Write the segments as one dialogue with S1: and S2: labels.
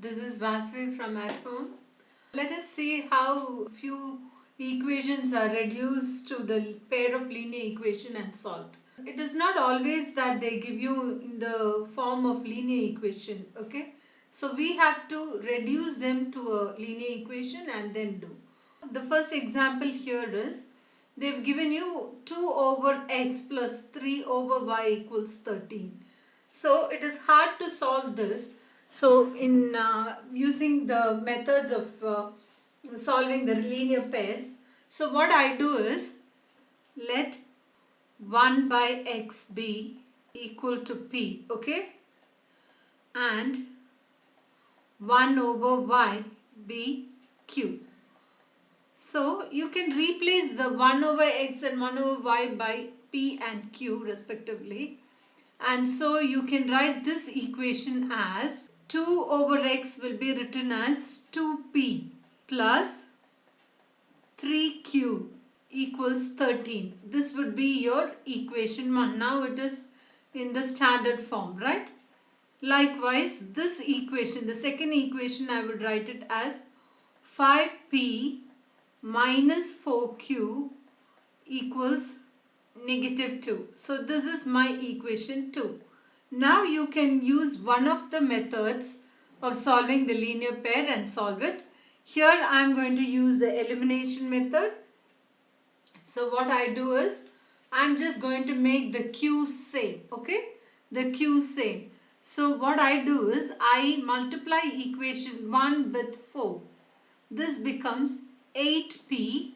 S1: This is Vasvi from At Home. Let us see how few equations are reduced to the pair of linear equation and solved. It is not always that they give you in the form of linear equation, okay? So we have to reduce them to a linear equation and then do. The first example here is they've given you 2 over x plus 3 over y equals 13. So it is hard to solve this. So in using the methods of solving the linear pairs, so what I do is let 1 by x be equal to p, okay, and 1 over y be q. So you can replace the 1 over x and 1 over y by p and q respectively. And so you can write this equation as 2 over x will be written as 2p plus 3q equals 13. This would be your equation 1. Now it is in the standard form, right? Likewise, this equation, the second equation, I would write it as 5p minus 4q equals negative 2. So this is my equation 2. Now you can use one of the methods of solving the linear pair and solve it. Here I am going to use the elimination method. So what I do is I am just going to make the q same, okay? The q same. So what I do is I multiply equation 1 with 4. This becomes 8p.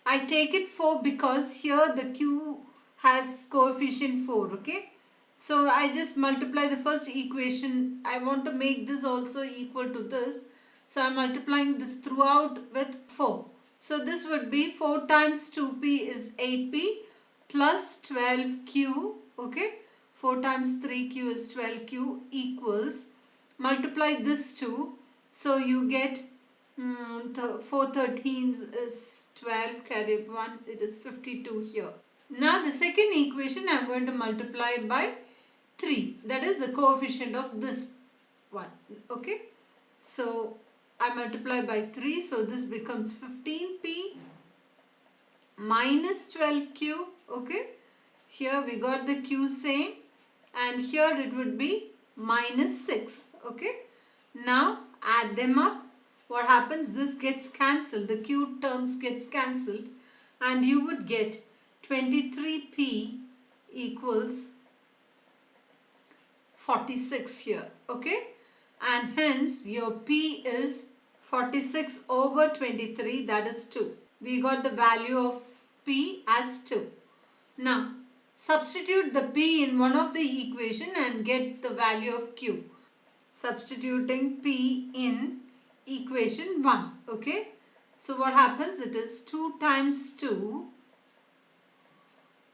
S1: I take it 4 because here the q has coefficient 4, okay? So I just multiply the first equation. I want to make this also equal to this. So I'm multiplying this throughout with 4. So this would be 4 times 2p is 8p plus 12q, okay? 4 times 3q is 12q equals, multiply this 2. So you get 4 13s is 12, carry 1, it is 52 here. Now the second equation I am going to multiply by 3. That is the coefficient of this one, okay? So I multiply by 3, so this becomes 15p minus 12q, okay? Here we got the q same and here it would be minus 6, okay? Now add them up. What happens? This gets cancelled. The q terms gets cancelled and you would get 23p equals 46 here, okay? And hence your p is 46 over 23, that is 2. We got the value of p as 2. Now substitute the p in one of the equation and get the value of q. Substituting p in equation 1, okay? So what happens? It is 2 times 2.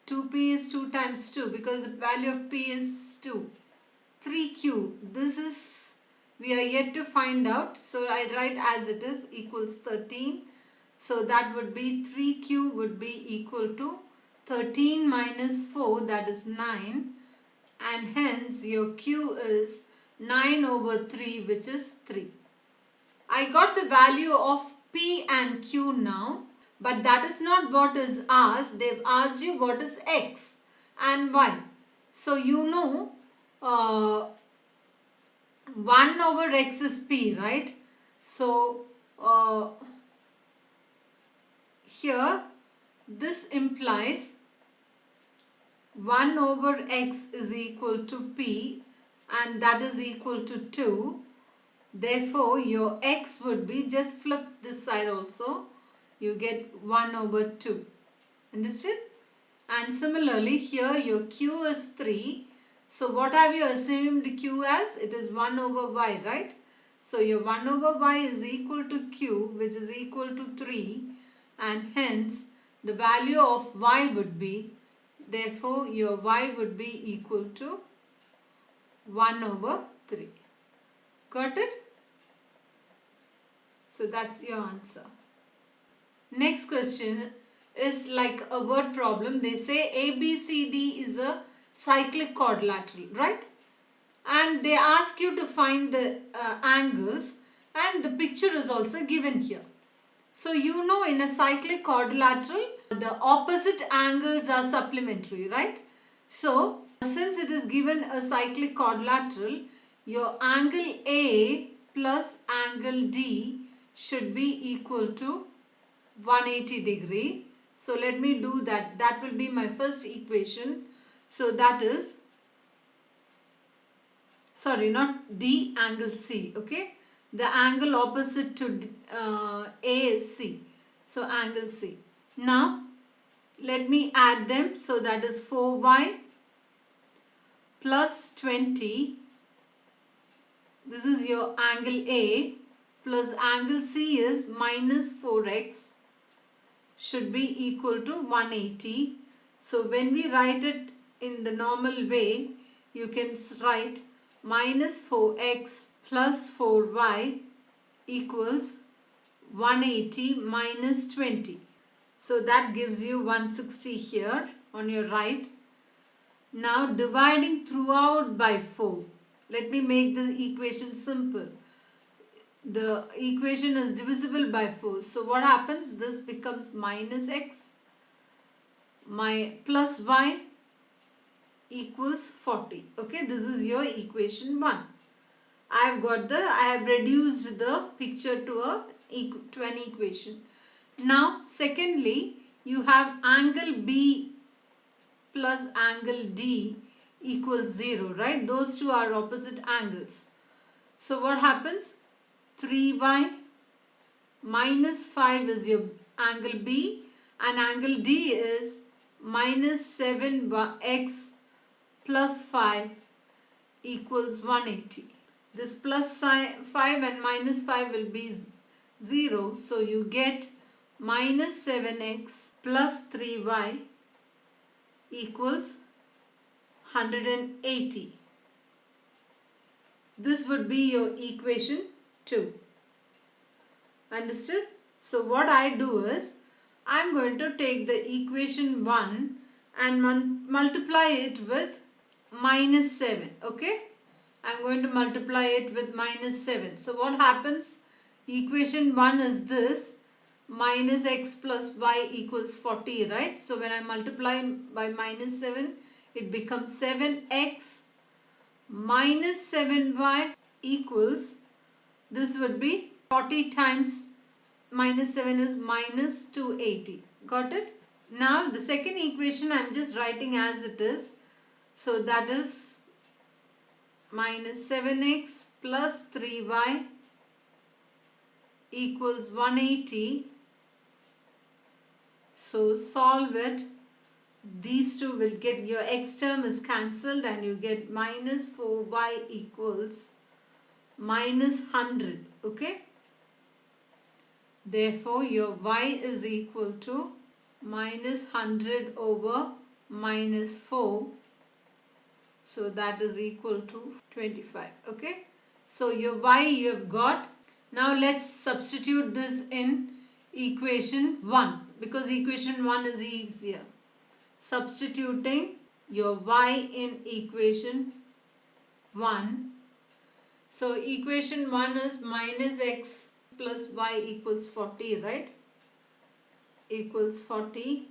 S1: 2p is 2 times 2 because the value of p is 2. 3q, this is, we are yet to find out. So I write as it is equals 13. So that would be 3q would be equal to 13 minus 4, that is 9. And hence your q is 9 over 3, which is 3. I got the value of p and q now, but that is not what is asked. They've asked you what is x and y. So you know 1 over x is p, right? So here this implies 1 over x is equal to p and that is equal to 2. Therefore, your x would be, just flip this side also, you get 1 over 2. Understood? And similarly, here your q is 3. So, what have you assumed q as? It is 1 over y, right? So, your 1 over y is equal to q, which is equal to 3. And hence, the value of y would be, therefore, your y would be equal to 1 over 3. Got it? So that's your answer. Next question is like a word problem. They say ABCD is a cyclic quadrilateral, right? and they ask you to find the angles, and the picture is also given here. So you know, in a cyclic quadrilateral, the opposite angles are supplementary, right? So since it is given a cyclic quadrilateral, your angle A plus angle D should be equal to 180 degree. So let me do that. That will be my first equation. So that is, sorry, not D, angle C, okay? The angle opposite to A is C. So angle C. Now let me add them. So that is 4y plus 20. This is your angle A, plus angle C is minus 4x, should be equal to 180. So when we write it in the normal way, you can write minus 4x plus 4y equals 180 minus 20. So that gives you 160 here on your right. Now dividing throughout by 4. Let me make the equation simple. The equation is divisible by 4. So what happens? This becomes minus x plus y equals 40. Okay, this is your equation 1. I have reduced the picture to an equation. Now secondly, you have angle B plus angle D equals 0, right? Those two are opposite angles. So what happens? 3y minus 5 is your angle B, and angle D is minus 7x plus 5 equals 180. This plus 5 and minus 5 will be 0. So you get minus 7x plus 3y equals 180. This would be your equation 2. Understood? So what I do is, I am going to take the equation 1 and multiply it with minus 7. Okay? I am going to multiply it with minus 7. So what happens? Equation 1 is this, minus x plus y equals 40, right? So when I multiply by minus 7, it becomes 7x minus 7y equals, this would be 40 times minus 7 is minus 280. Got it? Now the second equation I am just writing as it is. So that is minus 7x plus 3y equals 180. So solve it. These two will get, your x term is cancelled and you get minus 4y equals minus 100. Okay? Therefore, your y is equal to minus 100 over minus 4. So that is equal to 25. Okay? So your y you have got. Now let's substitute this in equation 1, because equation 1 is easier. Substituting your y in equation 1. So equation 1 is minus x plus y equals 40, right? Equals 40.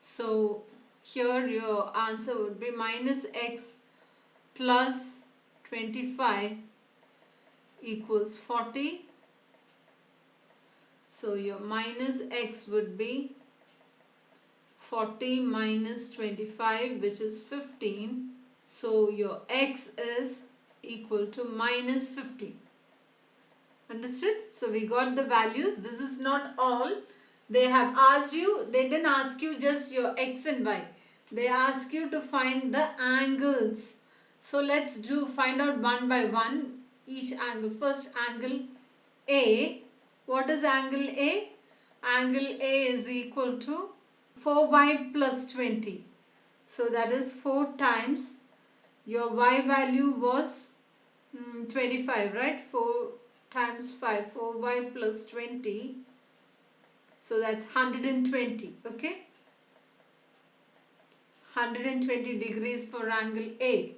S1: So here your answer would be minus x plus 25 equals 40. So your minus x would be 40 minus 25, which is 15. So your x is equal to minus 15. Understood? So we got the values. This is not all. They have asked you, they didn't ask you just your x and y. They ask you to find the angles. So let's find out one by one each angle. First, angle A. What is angle A? Angle A is equal to 4y plus 20. So that is 4 times your y value was 25, right? 4 times 5, 4y plus 20. So that's 120, okay? 120 degrees for angle A.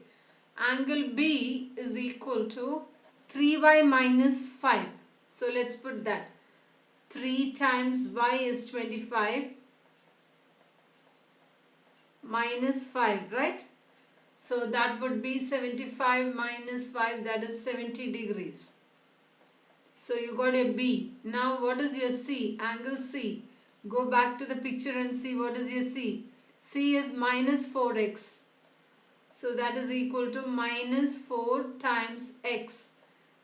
S1: Angle B is equal to 3y minus 5. So let's put that. 3 times y is 25 minus 5, right? So that would be 75 minus 5, that is 70 degrees. So you got a B. Now what is your C? Angle C. Go back to the picture and see what is your C. C is minus 4x. So that is equal to minus 4 times x.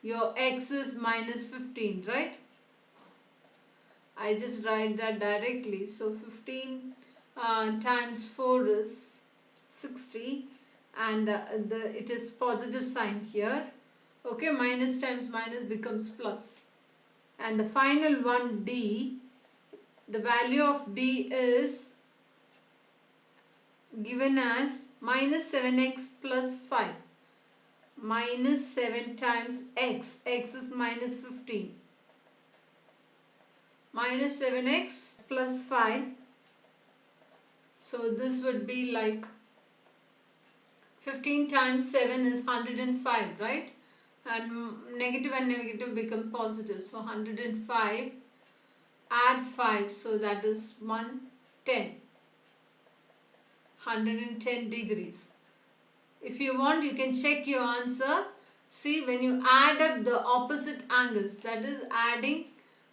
S1: Your x is minus 15, right? I just write that directly. So 15 times 4 is 60, and it is positive sign here. Okay, minus times minus becomes plus. And the final one, D, the value of D is given as minus 7x plus 5. Minus 7 times x. X is minus 15. Minus 7x plus 5. So this would be like 15 times 7 is 105, right? And negative become positive. So 105, add 5, so that is 110. 110 degrees. If you want, you can check your answer. See, when you add up the opposite angles, that is adding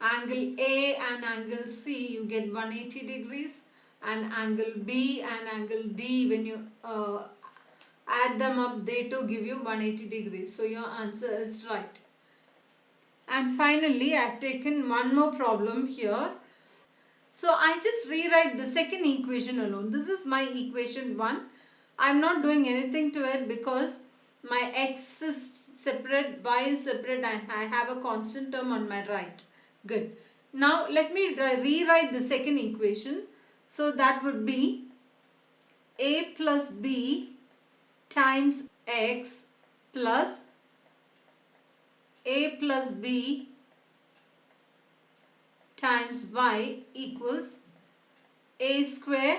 S1: angle A and angle C, you get 180 degrees, and angle B and angle D, when you add them up, they too give you 180 degrees. So your answer is right. And finally, I have taken one more problem here. So I just rewrite the second equation alone. This is my equation 1. I am not doing anything to it because my x is separate, y is separate, and I have a constant term on my right. Good. Now let me rewrite the second equation. So that would be a plus b times x plus a plus b times y equals a square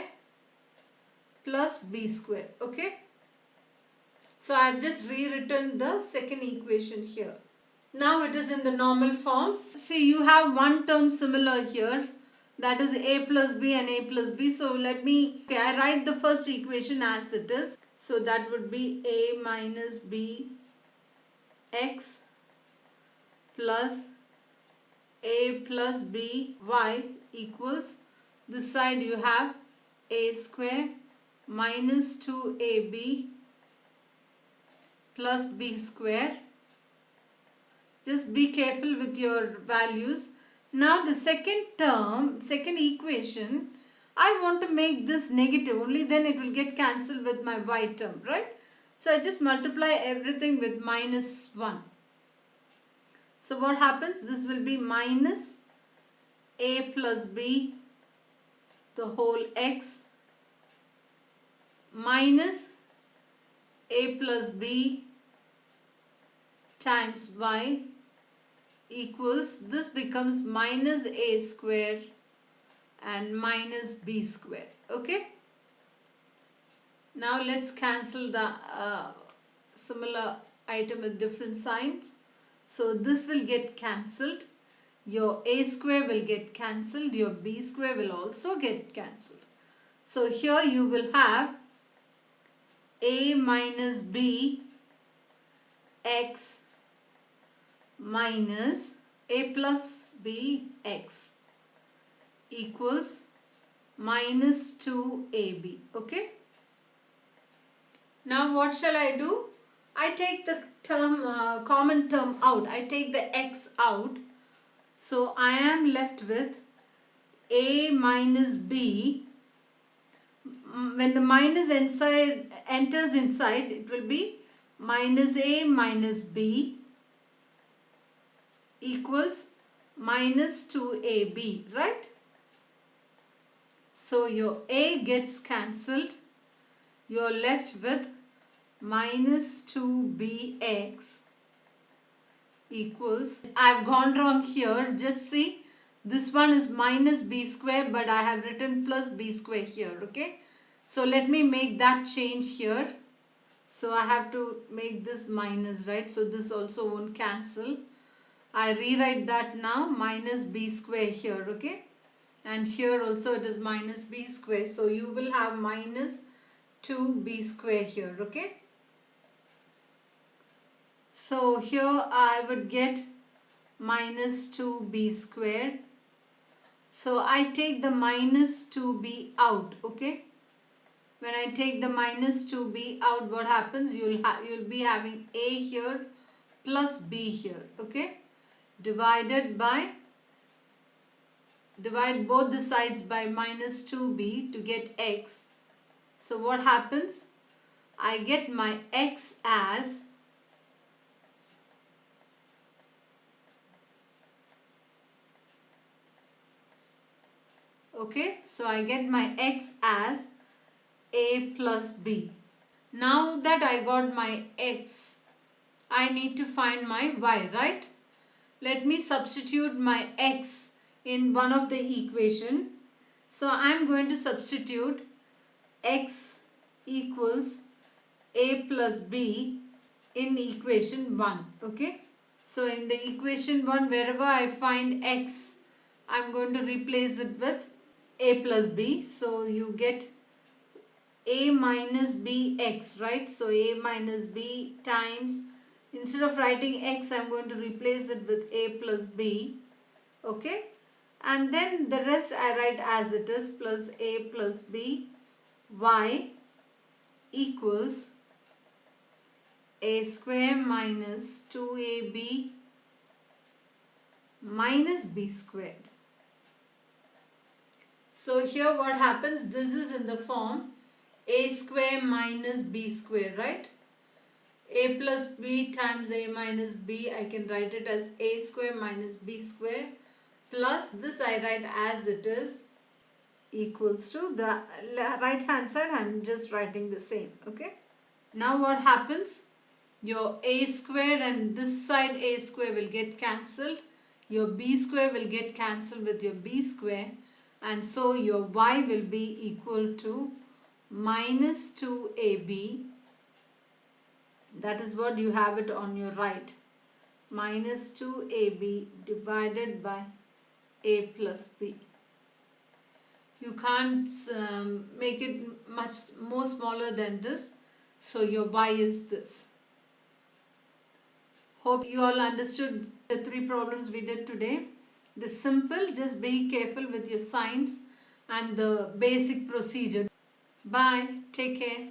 S1: plus b square. Okay. So I have just rewritten the second equation here. Now it is in the normal form. See, you have one term similar here. That is a plus b and a plus b. So I write the first equation as it is. So that would be a minus b x plus a plus b y equals, this side you have a square minus 2ab plus b square. Just be careful with your values. Now the second equation, I want to make this negative, only then it will get cancelled with my y term, right? So I just multiply everything with minus 1. So what happens? This will be minus a plus b the whole x minus a plus b times y equals, this becomes minus a square and minus b square. Okay. Now let's cancel the similar item with different signs. So this will get cancelled. Your a square will get cancelled. Your b square will also get cancelled. So here you will have a minus b x minus a plus b x equals minus 2ab. Okay. Now what shall I do? I take the term common term out. I take the x out. So I am left with a minus b. When the minus enters inside, it will be minus a minus b equals minus 2ab, right? So your a gets cancelled. You are left with minus 2bx equals, I have gone wrong here. Just see, this one is minus b square, but I have written plus b square here. Okay. So let me make that change here. So I have to make this minus, right? So this also won't cancel. I rewrite that now, minus b square here, okay? And here also it is minus b square. So you will have minus 2b square here, okay? So here I would get minus 2b square. So I take the minus 2b out, okay? When I take the minus 2b out, what happens? You'll be having a here plus b here, okay? Divide both the sides by minus 2b to get x. So what happens? I get my x as okay, so I get my x as a plus b. Now that I got my x, I need to find my y, right? Let me substitute my x in one of the equation. So I am going to substitute x equals a plus b in equation 1, okay? So in the equation 1, wherever I find x, I am going to replace it with a plus b. So you get a minus bx, right? So a minus b times, instead of writing x, I am going to replace it with a plus b, okay? And then the rest I write as it is, plus a plus b, y equals a square minus 2ab minus b squared. So here what happens, this is in the form a square minus b square, right? A plus b times a minus b, I can write it as a square minus b square, plus this I write as it is, equals to the right hand side, I am just writing the same, okay? Now what happens? Your a square and this side a square will get cancelled. Your b square will get cancelled with your b square, and so your y will be equal to minus 2ab. That is what you have it on your right. Minus 2ab divided by a plus b. You can't make it much more smaller than this. So your y is this. Hope you all understood the 3 problems we did today. It is simple. Just be careful with your signs and the basic procedure. Bye. Take care.